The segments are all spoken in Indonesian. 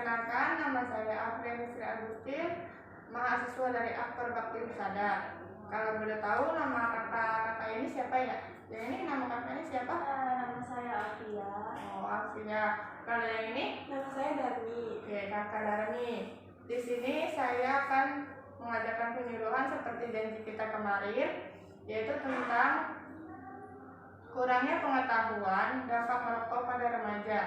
Perkenalkan, nama saya Afriani Sri Agustin, mahasiswa dari Akper Bakti Husada. Kalau boleh tahu nama kakak ini siapa ya? Yang ini nama kakaknya siapa? Nama saya Afia. Oh, Afia. Kalau yang ini? Nama saya Darmi. Oke, kakak Darmi. Di sini saya akan mengadakan penyuluhan seperti janji kita kemarin, yaitu tentang kurangnya pengetahuan dampak merokok pada remaja.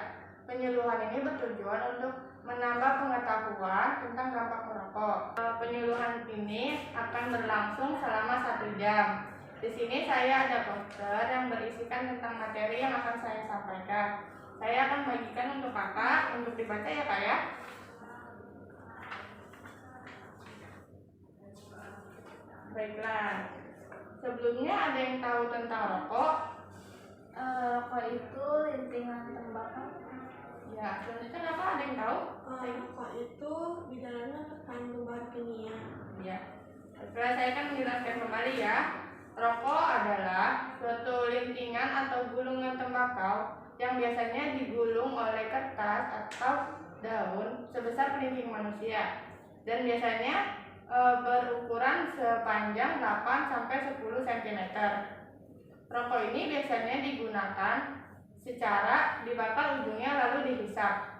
Penyuluhan ini bertujuan untuk menambah pengetahuan tentang dampak merokok. Penyuluhan ini akan berlangsung selama 1 jam. Di sini saya ada poster yang berisikan tentang materi yang akan saya sampaikan. Saya akan bagikan untuk kakak untuk dibaca ya kak ya. Baiklah. Sebelumnya ada yang tahu tentang rokok? Rokok itu lintingan tembakau. Ya, selanjutnya kenapa ada yang tahu? Rokok itu di dalamnya terkandung bahan kimia. Ya. Setelah saya akan menjelaskan kembali ya. Rokok adalah suatu lintingan atau gulungan tembakau yang biasanya digulung oleh kertas atau daun sebesar kelingking manusia dan biasanya berukuran sepanjang 8 sampai 10 cm. Rokok ini biasanya digunakan secara dibakar ujungnya lalu dihisap.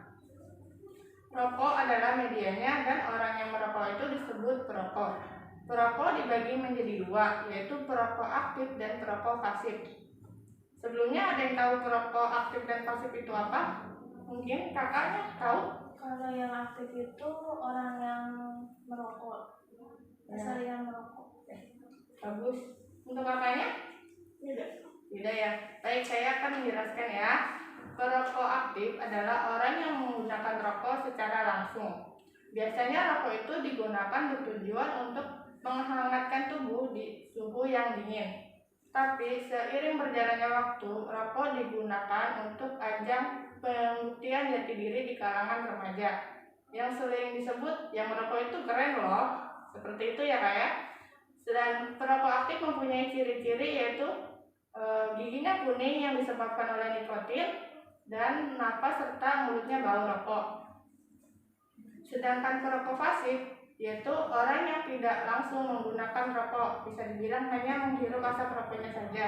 Rokok adalah medianya dan orang yang merokok itu disebut perokok. Perokok dibagi menjadi 2, yaitu perokok aktif dan perokok pasif. Sebelumnya ada yang tahu perokok aktif dan pasif itu apa? Mungkin kakaknya tahu? Kalau yang aktif itu orang yang merokok, keseringan merokok. Bagus. Untuk kakaknya? Tidak ya. Baik, saya akan menjelaskan ya. Perokok aktif adalah orang yang menggunakan rokok secara langsung. Biasanya rokok itu digunakan bertujuan untuk menghangatkan tubuh di suhu yang dingin. Tapi seiring berjalannya waktu, rokok digunakan untuk ajang pembuktian jati diri di kalangan remaja. Yang sering disebut yang merokok itu keren loh. Seperti itu ya kak ya. Dan perokok aktif mempunyai ciri-ciri yaitu giginya kuning yang disebabkan oleh nikotin dan napas serta mulutnya bau rokok. Sedangkan perokok pasif yaitu orang yang tidak langsung menggunakan rokok, bisa dibilang hanya menghirup asap rokoknya saja.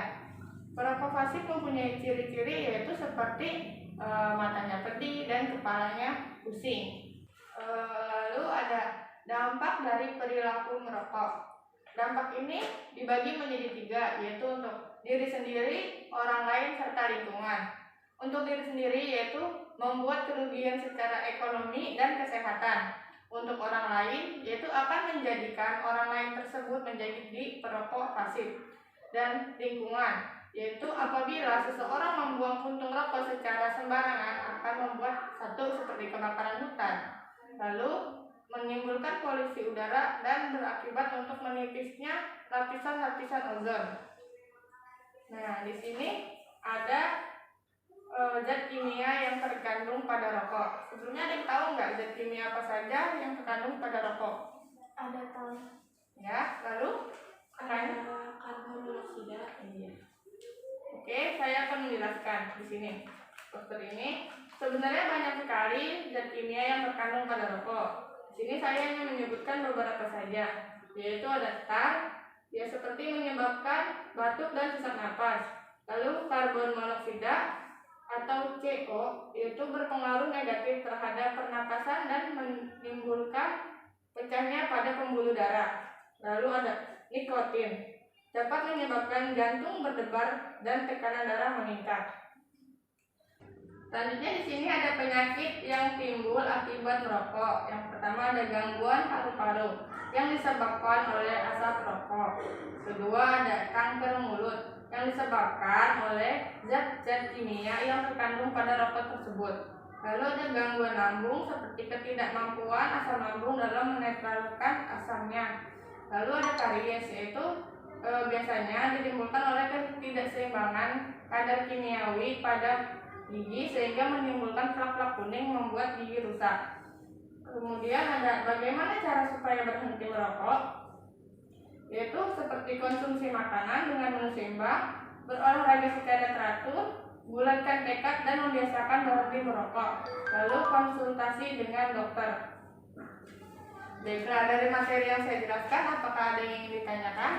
Perokok pasif mempunyai ciri-ciri yaitu seperti matanya pedih dan kepalanya pusing. Lalu ada dampak dari perilaku merokok. Dampak ini dibagi menjadi 3, yaitu untuk diri sendiri, orang lain, serta lingkungan. Untuk diri sendiri yaitu membuat kerugian secara ekonomi dan kesehatan. Untuk orang lain yaitu akan menjadikan orang lain tersebut menjadi perokok pasif. Dan lingkungan yaitu apabila seseorang membuang puntung rokok secara sembarangan akan membuat seperti kebakaran hutan, lalu menimbulkan polusi udara dan berakibat untuk menipisnya lapisan-lapisan ozon. Nah, di sini ada zat kimia yang terkandung pada rokok. Sebelumnya ada yang tahu nggak zat kimia apa saja yang terkandung pada rokok? Ada tahu. Ya, lalu Ada karbon monoksida. Iya. Oke, saya akan menjelaskan di sini. Poster ini sebenarnya banyak sekali zat kimia yang terkandung pada rokok. Di sini saya hanya menyebutkan beberapa saja, yaitu ada tar, ya seperti menyebabkan batuk dan sesak napas. Lalu karbon monoksida atau CO yaitu berpengaruh negatif terhadap pernapasan dan menimbulkan pecahnya pada pembuluh darah. Lalu ada nikotin, dapat menyebabkan jantung berdebar dan tekanan darah meningkat. Selanjutnya di sini ada penyakit yang timbul akibat merokok. Yang pertama ada gangguan paru-paru yang disebabkan oleh asap rokok. Kedua ada kanker mulut yang disebabkan oleh zat-zat kimia yang terkandung pada rokok tersebut. Lalu ada gangguan lambung seperti ketidakmampuan asam lambung dalam menetralkan asamnya. Lalu ada karies yaitu biasanya ditimbulkan oleh ketidakseimbangan kadar kimiawi pada gigi sehingga menimbulkan plak-plak kuning membuat gigi rusak. Kemudian ada bagaimana cara supaya berhenti merokok, yaitu seperti konsumsi makanan dengan menu seimbang, berolahraga secara teratur, bulatkan tekad dan membiasakan berhenti merokok. Lalu konsultasi dengan dokter. Baiklah, dari materi yang saya jelaskan, apakah ada yang ingin ditanyakan?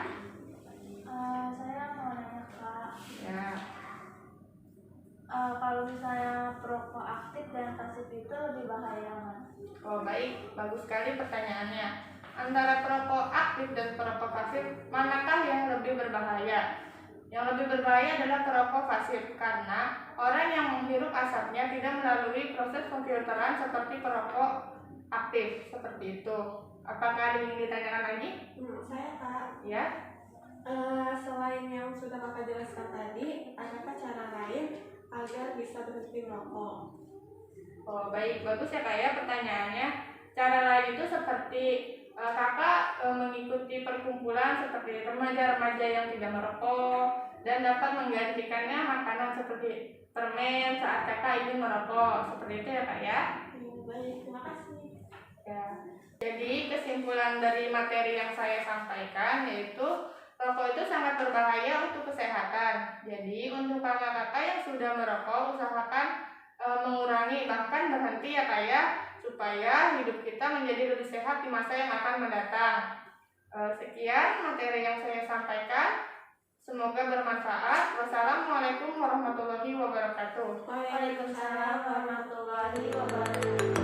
Saya mau nanya Kak, Ya. kalau misalnya perokok aktif dan pasif itu lebih bahaya mana? Oh baik, bagus sekali pertanyaannya. Antara perokok aktif dan perokok pasif, manakah yang lebih berbahaya? Yang lebih berbahaya adalah perokok pasif karena orang yang menghirup asapnya tidak melalui proses pemfilteran seperti perokok aktif, seperti itu. Apakah ada yang ditanyakan lagi? Saya Kak, Ya. selain yang sudah Kakak jelaskan tadi, adakah cara lain agar bisa berhenti merokok? Oh baik, bagus ya Kak ya pertanyaannya. Cara lain itu seperti kakak mengikuti perkumpulan seperti remaja-remaja yang tidak merokok dan dapat menggantikannya makanan seperti permen saat kakak ingin merokok, seperti itu ya Kak ya. Baik, terima kasih. Ya. Jadi kesimpulan dari materi yang saya sampaikan yaitu rokok itu sangat berbahaya untuk kesehatan. Jadi untuk kakak-kakak yang sudah merokok usahakan mengurangi, bahkan berhenti ya Kak ya, supaya hidup kita menjadi lebih sehat di masa yang akan mendatang. Sekian materi yang saya sampaikan, semoga bermanfaat. Wassalamualaikum warahmatullahi wabarakatuh. Waalaikumsalam warahmatullahi wabarakatuh.